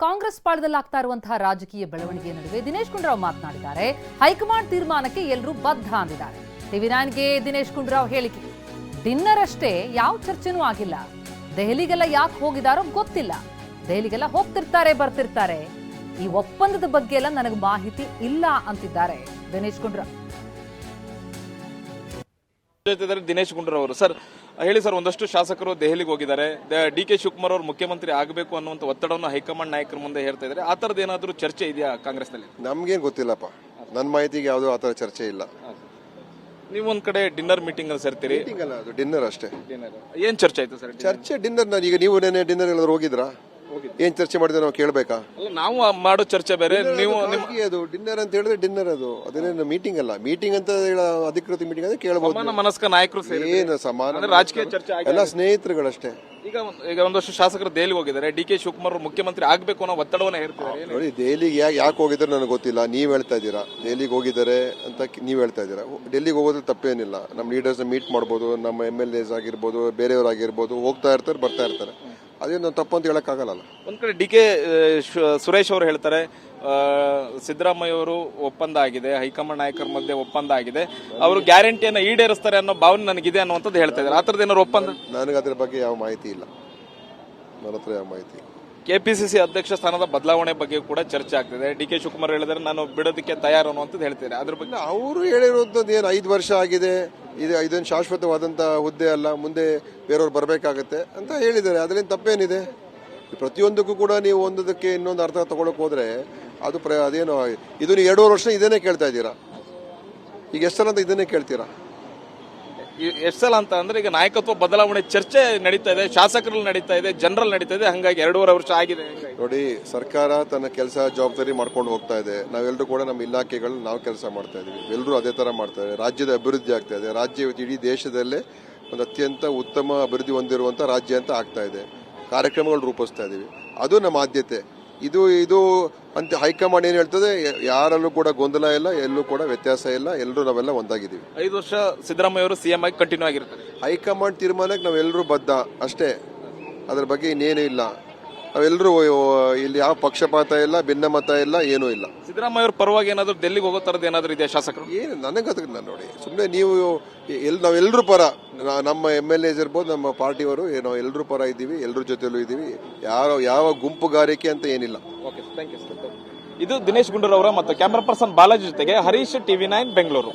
ಕಾಂಗ್ರೆಸ್ ಪಾಳದಲ್ಲಿ ಆಗ್ತಾ ಇರುವಂತಹ ರಾಜಕೀಯ ಬೆಳವಣಿಗೆ ನಡುವೆ ದಿನೇಶ್ ಗುಂಡೂರಾವ್ ಮಾತನಾಡಿದ್ದಾರೆ. ಹೈಕಮಾಂಡ್ ತೀರ್ಮಾನಕ್ಕೆ ಎಲ್ಲರೂ ಬದ್ಧ ಅಂದಿದ್ದಾರೆ. ಟಿವಿ9ಗೆ ದಿನೇಶ್ ಗುಂಡೂರಾವ್ ಹೇಳಿಕೆ. ಡಿನ್ನರ್ ಅಷ್ಟೇ, ಯಾವ ಚರ್ಚೆನೂ ಆಗಿಲ್ಲ. ದೆಹಲಿಗೆಲ್ಲ ಯಾಕೆ ಹೋಗಿದಾರೋ ಗೊತ್ತಿಲ್ಲ. ದೆಹಲಿಗೆಲ್ಲ ಹೋಗ್ತಿರ್ತಾರೆ ಬರ್ತಿರ್ತಾರೆ. ಈ ಒಪ್ಪಂದದ ಬಗ್ಗೆ ಎಲ್ಲ ನನಗೆ ಮಾಹಿತಿ ಇಲ್ಲ ಅಂತಿದ್ದಾರೆ ದಿನೇಶ್ ಗುಂಡೂರಾವ್. ದಿನೇಶ್ ಗುಂಡೂರಾವ್ ಅವರು ಸರ್ ಹೇಳಿ ಸರ್, ಒಂದಷ್ಟು ಶಾಸಕರು ದೆಹಲಿಗೆ ಹೋಗಿದ್ದಾರೆ. ಡಿ.ಕೆ. ಶಿವಕುಮಾರ್ ಅವರು ಮುಖ್ಯಮಂತ್ರಿ ಆಗಬೇಕು ಅನ್ನುವಂಥ ಒತ್ತಡವನ್ನು ಹೈಕಮಾಂಡ್ ನಾಯಕರ ಮುಂದೆ ಹೇಳ್ತಾ ಇದ್ದಾರೆ. ಆ ಥರದ್ದು ಏನಾದರೂ ಚರ್ಚೆ ಇದೆಯಾ ಕಾಂಗ್ರೆಸ್ನಲ್ಲಿ? ನಮ್ಗೇನು ಗೊತ್ತಿಲ್ಲಪ್ಪ, ನನ್ನ ಮಾಹಿತಿಗೆ ಯಾವುದೋ ಆ ಥರ ಚರ್ಚೆ ಇಲ್ಲ. ನೀವು ಒಂದ್ ಕಡೆ ಡಿನ್ನರ್ ಮೀಟಿಂಗ್ ಅಲ್ಲಿ ಸೇರ್ತೀರಿ. ಅದು ಡಿನ್ನರ್ ಅಷ್ಟೇ. ಏನ್ ಚರ್ಚೆ ಆಯ್ತು ಸರ್? ಚರ್ಚೆ ಡಿನ್ನರ್. ಈಗ ನೀವು ನೆನೆ ಡಿನ್ನರ್ ಎಲ್ಲರೂ ಹೋಗಿದ್ರಾ? ಏನ್ ಚರ್ಚೆ ಮಾಡಿದ್ರೆ ನಾವು ಕೇಳ್ಬೇಕಾ? ನಾವು ಮಾಡೋ ಚರ್ಚೆ ಬೇರೆ. ನೀವು ಅದು ಡಿನ್ನರ್ ಅಂತ ಹೇಳಿದ್ರೆ ಡಿನ್ನರ್, ಅದೇನೇನು ಮೀಟಿಂಗ್ ಅಲ್ಲ. ಮೀಟಿಂಗ್ ಅಂತ ಅಧಿಕೃತ ಮೀಟಿಂಗ್ ಅಂದ್ರೆ ಕೇಳಬಹುದು. ಮನಸ್ಕ ನಾಯಕರು ಏನು ಸಮಾನ ರಾಜಕೀಯ ಚರ್ಚೆ ಎಲ್ಲ ಸ್ನೇಹಿತರುಗಳಷ್ಟೇ. ಈಗ ಒಂದಷ್ಟು ಶಾಸಕರು ದೆಹಲಿಗೆ ಹೋಗಿದ್ದಾರೆ. ಡಿ.ಕೆ. ಶಿವಕುಮಾರ್ ಮುಖ್ಯಮಂತ್ರಿ ಆಗ್ಬೇಕು ಅನ್ನೋ ಒತ್ತಡವನ್ನ ಹೇಳ್ತಿದ್ದಾರೆ. ನೋಡಿ, ದೆಹಲಿಗೆ ಯಾಕೆ ಹೋಗಿದ್ರೆ ನನಗೆ ಗೊತ್ತಿಲ್ಲ. ನೀವ್ ಹೇಳ್ತಾ ಇದ್ದೀರಾ ದೆಹಲಿಗೆ ಹೋಗಿದ್ದಾರೆ ಅಂತ. ನೀವ್ ಹೇಳ್ತಾ ಇದ್ದೀರಾ ಡೆಲ್ಲಿಗೆ ಹೋಗೋದ್ರೆ ತಪ್ಪೇನಿಲ್ಲ. ನಮ್ಮ ಲೀಡರ್ಸ್ ನ ಮೀಟ್ ಮಾಡ್ಬೋದು, ನಮ್ಮ MLAs ಆಗಿರ್ಬೋದು, ಬೇರೆಯವರಾಗಿರ್ಬೋದು, ಹೋಗ್ತಾ ಇರ್ತಾರೆ ಬರ್ತಾ ಇರ್ತಾರೆ. ಅದೇನು ತಪ್ಪು ಅಂತ ಹೇಳಕ್ಕಾಗಲ್ಲ. ಒಂದ್ ಕಡೆ ಡಿ.ಕೆ. ಸುರೇಶ್ ಅವರು ಹೇಳ್ತಾರೆ ಸಿದ್ದರಾಮಯ್ಯ ಅವರು ಒಪ್ಪಂದ ಆಗಿದೆ, ಹೈಕಮಾಂಡ್ ನಾಯಕರ ಮಧ್ಯೆ ಒಪ್ಪಂದ ಆಗಿದೆ, ಅವರು ಗ್ಯಾರಂಟಿಯನ್ನು ಈಡೇರಿಸ್ತಾರೆ ಅನ್ನೋ ಭಾವನೆ ನನಗಿದೆ ಅನ್ನುವಂಥದ್ದು ಹೇಳ್ತಾ ಇದ್ದಾರೆ. ಆ ಥರದ್ದು ಏನಾದ್ರು ಒಪ್ಪಂದ? ನನಗೆ ಅದ್ರ ಬಗ್ಗೆ ಯಾವ ಮಾಹಿತಿ ಇಲ್ಲ. ನನ್ನ ಹತ್ರ ಯಾವ ಮಾಹಿತಿ. ಕೆಪಿಸಿಸಿ ಅಧ್ಯಕ್ಷ ಸ್ಥಾನದ ಬದಲಾವಣೆ ಬಗ್ಗೆ ಕೂಡ ಚರ್ಚೆ ಆಗ್ತಿದೆ. ಡಿ.ಕೆ. ಶಿವಕುಮಾರ್ ಹೇಳಿದ್ರೆ ನಾನು ಬಿಡೋದಕ್ಕೆ ತಯಾರು ಅನ್ನುವಂಥದ್ದು ಹೇಳ್ತಿದ್ದಾರೆ. ಅದ್ರ ಬಗ್ಗೆ ಅವರು ಹೇಳಿರುವಂಥದ್ದು ಏನು 5 ವರ್ಷ ಆಗಿದೆ, ಇದೊಂದು ಶಾಶ್ವತವಾದಂಥ ಹುದ್ದೆ ಅಲ್ಲ, ಮುಂದೆ ಬೇರೆಯವ್ರು ಬರಬೇಕಾಗತ್ತೆ ಅಂತ ಹೇಳಿದ್ದಾರೆ. ಅದರಿಂದ ತಪ್ಪೇನಿದೆ? ಪ್ರತಿಯೊಂದಕ್ಕೂ ಕೂಡ ನೀವು ಒಂದಕ್ಕೆ ಇನ್ನೊಂದು ಅರ್ಥ ತಗೊಳಕ್ ಹೋದ್ರೆ ಅದು ಅದೇನು ಇದು ನೀವು 2 ವರ್ಷ ಇದನ್ನೇ ಕೇಳ್ತಾ ಇದ್ದೀರಾ. ಈಗ ಎಷ್ಟು ಸಲ ಅಂತ ಇದನ್ನೇ ಕೇಳ್ತೀರಾ? ಎಷ್ಟು ಸಲ ಅಂತ ಅಂದ್ರೆ ಈಗ ನಾಯಕತ್ವ ಬದಲಾವಣೆ ಚರ್ಚೆ ನಡೀತಾ ಇದೆ, ಶಾಸಕರಲ್ಲಿ ನಡೀತಾ ಇದೆ, ಜನರಲ್ ನಡೀತಾ ಇದೆ. ಹಂಗಾಗಿ 2.5 ವರ್ಷ ಆಗಿದೆ. ನೋಡಿ, ಸರ್ಕಾರ ತನ್ನ ಕೆಲಸ ಜವಾಬ್ದಾರಿ ಮಾಡ್ಕೊಂಡು ಹೋಗ್ತಾ ಇದೆ. ನಾವೆಲ್ಲರೂ ಕೂಡ ನಮ್ಮ ಇಲಾಖೆಗಳು ನಾವು ಕೆಲಸ ಮಾಡ್ತಾ ಇದೀವಿ. ಎಲ್ಲರೂ ಅದೇ ತರ ಮಾಡ್ತಾ ಇದ್ದಾರೆ. ರಾಜ್ಯದ ಅಭಿವೃದ್ಧಿ ಆಗ್ತಾ ಇದೆ. ರಾಜ್ಯ ಇಡೀ ದೇಶದಲ್ಲೇ ಒಂದು ಅತ್ಯಂತ ಉತ್ತಮ ಅಭಿವೃದ್ಧಿ ಹೊಂದಿರುವಂತ ರಾಜ್ಯ ಅಂತ ಆಗ್ತಾ ಇದೆ. ಕಾರ್ಯಕ್ರಮಗಳು ರೂಪಿಸ್ತಾ ಇದೀವಿ. ಅದು ನಮ್ಮ ಆದ್ಯತೆ. ಇದು ಅಂತ ಹೈಕಮಾಂಡ್ ಏನ್ ಹೇಳ್ತದೆ, ಯಾರಲ್ಲೂ ಕೂಡ ಗೊಂದಲ ಇಲ್ಲ, ಎಲ್ಲೂ ಕೂಡ ವ್ಯತ್ಯಾಸ ಇಲ್ಲ. ಎಲ್ಲರೂ ನಾವೆಲ್ಲ ಒಂದಾಗಿದ್ದೀವಿ. 5 ವರ್ಷ ಸಿದ್ದರಾಮಯ್ಯ ಅವರು ಸಿಎಂ ಆಗಿ ಕಂಟಿನ್ಯೂ ಆಗಿರ್ತಾರೆ. ಹೈಕಮಾಂಡ್ ತೀರ್ಮಾನಕ್ಕೆ ನಾವೆಲ್ಲರೂ ಬದ್ಧ ಅಷ್ಟೇ. ಅದ್ರ ಬಗ್ಗೆ ಇನ್ನೇನು ಇಲ್ಲ. ನಾವೆಲ್ಲರೂ ಇಲ್ಲಿ ಯಾವ ಪಕ್ಷಪಾತ ಇಲ್ಲ, ಭಿನ್ನಮತ ಇಲ್ಲ, ಏನೂ ಇಲ್ಲ. ಸಿದ್ದರಾಮಯ್ಯ ಅವ್ರ ಪರವಾಗಿ ಏನಾದ್ರು ಡೆಲ್ಲಿಗೆ ಹೋಗೋ ತರದ್ದು ಏನಾದ್ರು ಇದೆಯಾ ಶಾಸಕರು? ಏನು ನನಗೆ ನೋಡಿ, ಸುಮ್ಮನೆ ನೀವು ನಾವೆಲ್ಲರೂ ಪರ, ನಮ್ಮ MLAs ಇರ್ಬೋದು, ನಮ್ಮ ಪಾರ್ಟಿಯವರು ಏನೋ ಎಲ್ಲರೂ ಪರ ಇದ್ದೀವಿ, ಎಲ್ಲರ ಜೊತೆಲೂ ಇದ್ದೀವಿ. ಯಾವ ಗುಂಪುಗಾರಿಕೆ ಅಂತ ಏನಿಲ್ಲ. ಇದು ದಿನೇಶ್ ಗುಂಡೂರಾವ್ ಅವರ ಮತ್ತು ಕ್ಯಾಮರಾ ಪರ್ಸನ್ ಬಾಲಾಜಿ ಜೊತೆಗೆ ಹರೀಶ್, ಟಿವಿ9 ಬೆಂಗಳೂರು.